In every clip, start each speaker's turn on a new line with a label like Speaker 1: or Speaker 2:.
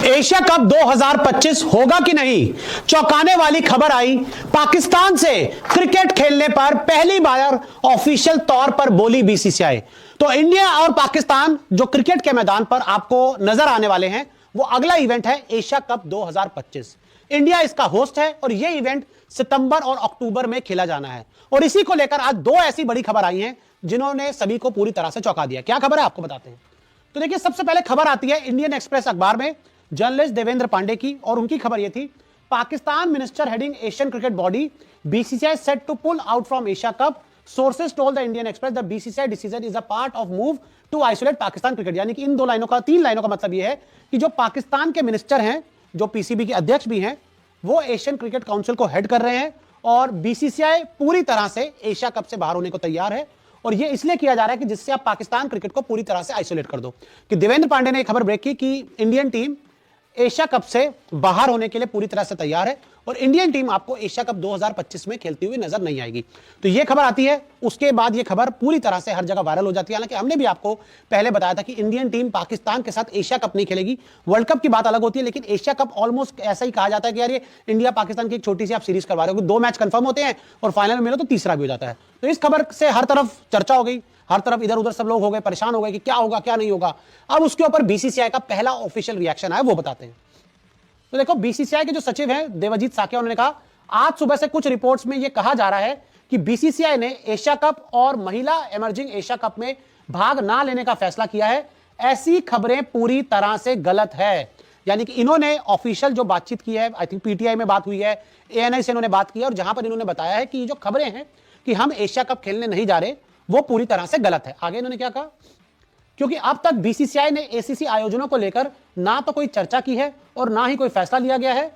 Speaker 1: Asia cup 2025 होगा कि नहीं, चौंकाने वाली खबर आई। पाकिस्तान से क्रिकेट खेलने पर पहली बार ऑफिशियल तौर पर बोली बीसीसीआई। तो इंडिया और पाकिस्तान जो क्रिकेट के मैदान पर आपको नजर आने वाले हैं, वो अगला इवेंट है एशिया कप 2025। इंडिया इसका होस्ट है और यह इवेंट सितंबर और अक्टूबर में खेला जाना है। और इसी को लेकर आज दो ऐसी बड़ी खबर आई हैं जिन्होंने सभी को पूरी तरह से चौंका दिया। क्या खबर है आपको बताते हैं। तो देखिए, सबसे पहले खबर आती है इंडियन एक्सप्रेस अखबार में जर्नलिस्ट देवेंद्र पांडे की, और उनकी खबर यह थी, Pakistan minister heading Asian cricket body BCCI set to pull out from Asia cup. Sources told the Indian express the BCCI decision is a part of move to isolate Pakistan cricket. यानी कि इन दो लाइनों का, तीन लाइनों का मतलब यह है कि जो पाकिस्तान के मिनिस्टर हैं, जो पीसीबी के अध्यक्ष भी हैं, वो एशियन क्रिकेट काउंसिल को हेड कर रहे हैं और बीसीसीआई पूरी तरह से एशिया कप से बाहर होने को तैयार है। और ये इसलिए किया जा रहा है कि जिससे आप पाकिस्तान क्रिकेट को पूरी तरह से आइसोलेट कर दो। कि देवेंद्र पांडे ने खबर ब्रेक की कि इंडियन टीम एशिया कप से बाहर होने के लिए पूरी तरह से तैयार है और इंडियन टीम आपको एशिया कप 2025 में खेलती हुई नजर नहीं आएगी। तो यह खबर आती है, उसके बाद यह खबर पूरी तरह से हर जगह वायरल हो जाती है। हालांकि हमने भी आपको पहले बताया था कि इंडियन टीम पाकिस्तान के साथ एशिया कप नहीं खेलेगी। वर्ल्ड कप की बात अलग होती है, लेकिन एशिया कप ऑलमोस्ट ऐसा ही कहा जाता है कि यार ये इंडिया पाकिस्तान की एक छोटी सी आप सीरीज करवा रहे हो, 2 मैच कंफर्म होते हैं और फाइनल में मिलो तो तीसरा भी हो जाता है। तो इस खबर से हर तरफ चर्चा हो गई, हर तरफ इधर उधर सब लोग हो गए, परेशान हो गए कि क्या होगा क्या नहीं होगा। अब उसके ऊपर बीसीसीआई का पहला ऑफिशियल रिएक्शन आया, वो बताते हैं। तो देखो, बीसीसीआई के जो सचिव हैं देवजीत साकिया, उन्होंने कहा आज सुबह से कुछ रिपोर्ट्स में यह कहा जा रहा है कि बीसीसीआई ने एशिया कप और महिला इमर्जिंग एशिया कप में भाग ना लेने का फैसला किया है। ऐसी खबरें पूरी तरह से गलत है। यानी कि इन्होंने ऑफिशियल जो बातचीत की है, आई थिंक पीटीआई में बात हुई है, एएनआई से इन्होंने बात की है, और जहां पर इन्होंने बताया है कि जो खबरें हैं कि हम एशिया कप खेलने नहीं जा रहे, वो पूरी तरह से गलत है। आगे इन्होंने क्या कहा, क्योंकि अब तक बीसीसीआई ने एसीसी आयोजनों को लेकर ना तो कोई चर्चा की है और ना ही कोई फैसला लिया गया है।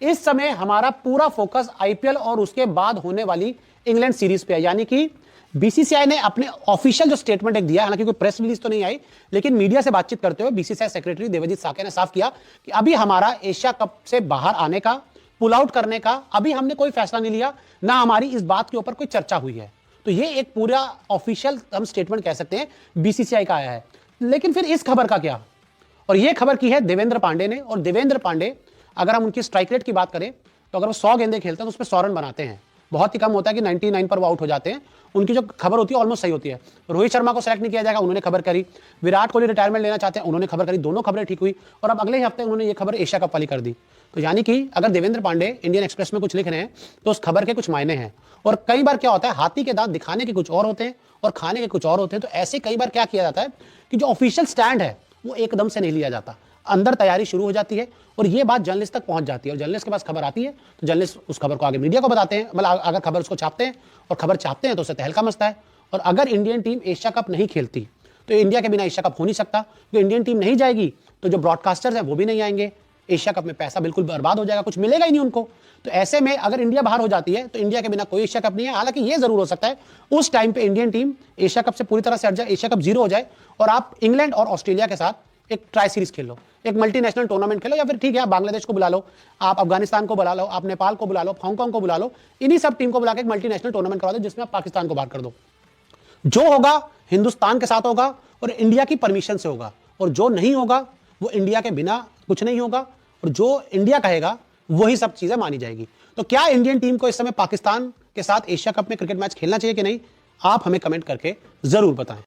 Speaker 1: इस समय हमारा पूरा फोकस आईपीएल और उसके बाद होने वाली इंग्लैंड सीरीज पे है। यानी कि बीसीसीआई ने अपने ऑफिशियल जो स्टेटमेंट एक दिया, हालांकि कोई प्रेस रिलीज तो नहीं आई, लेकिन मीडिया से बातचीत करते हुए बीसीसीआई सेक्रेटरी देवजीत साकिया ने साफ किया कि अभी हमारा एशिया कप से बाहर आने का, पुल आउट करने का अभी हमने कोई फैसला नहीं लिया, ना हमारी इस बात के ऊपर कोई चर्चा हुई है। तो ये एक पूरा ऑफिशियल हम स्टेटमेंट कह सकते हैं बीसीसीआई का आया है। लेकिन फिर इस खबर का क्या, और ये खबर की है देवेंद्र पांडे ने। और देवेंद्र पांडे, अगर हम उनकी स्ट्राइक रेट की बात करें तो अगर वो 100 गेंदें खेलते हैं तो उस पर 100 रन बनाते हैं। बहुत ही कम होता है कि 99 पर वो आउट हो जाते हैं। उनकी जो खबर होती है ऑलमोस्ट सही होती है। रोहित शर्मा को सेलेक्ट नहीं किया जाएगा, उन्होंने खबर करी। विराट कोहली रिटायरमेंट लेना चाहते हैं, उन्होंने खबर करी। दोनों खबरें ठीक हुई और अब अगले ही हफ्ते उन्होंने ये खबर एशिया कप वाली कर दी। तो यानी कि अगर देवेंद्र पांडे इंडियन एक्सप्रेस में कुछ लिख रहे हैं तो उस खबर के कुछ मायने हैं। और कई बार क्या होता है, हाथी के दांत दिखाने के कुछ और होते हैं और खाने के कुछ और होते हैं। तो ऐसे कई बार क्या किया जाता है कि जो ऑफिशियल स्टैंड है वो एकदम से नहीं लिया जाता, अंदर तैयारी शुरू हो जाती है और ये बात जर्नलिस्ट तक पहुंच जाती है। और जर्नलिस्ट के पास खबर आती है तो जर्नलिस्ट उस खबर को आगे मीडिया को बताते हैं। मतलब अगर खबर उसको छापते हैं और खबर छापते हैं तो उससे तहलका मचता है। और अगर इंडियन टीम एशिया कप नहीं खेलती तो इंडिया के बिना एशिया कप हो नहीं सकता। तो इंडियन टीम नहीं जाएगी तो जो ब्रॉडकास्टर्स हैं वो भी नहीं आएंगे। एशिया कप में पैसा बिल्कुल बर्बाद हो जाएगा, कुछ मिलेगा ही नहीं उनको। तो ऐसे में अगर इंडिया बाहर हो जाती है तो इंडिया के बिना कोई एशिया कप नहीं है। हालांकि ये जरूर हो सकता है उस टाइम पे इंडियन टीम एशिया कप से पूरी तरह से हट जाए, एशिया कप 0 हो जाए और आप इंग्लैंड और ऑस्ट्रेलिया के साथ एक ट्राई सीरीज खेल लो, एक मल्टीनेशनल टूर्नामेंट खेलो, या फिर ठीक है आप बांग्लादेश को बुला लो, आप अफगानिस्तान को बुला लो, आप नेपाल को बुला लो, हांगकांग को बुला लो, इन्हीं सब टीम को बुला के एक मल्टीनेशनल टूर्नामेंट करवा दो जिसमें आप पाकिस्तान को बाहर कर दो। जो होगा हिंदुस्तान के साथ होगा और इंडिया की परमिशन से होगा, और जो नहीं होगा वो इंडिया के बिना कुछ नहीं होगा। और जो इंडिया कहेगा वही सब चीजें मानी जाएगी। तो क्या इंडियन टीम को इस समय पाकिस्तान के साथ एशिया कप में क्रिकेट मैच खेलना चाहिए कि नहीं, आप हमें कमेंट करके जरूर बताएं।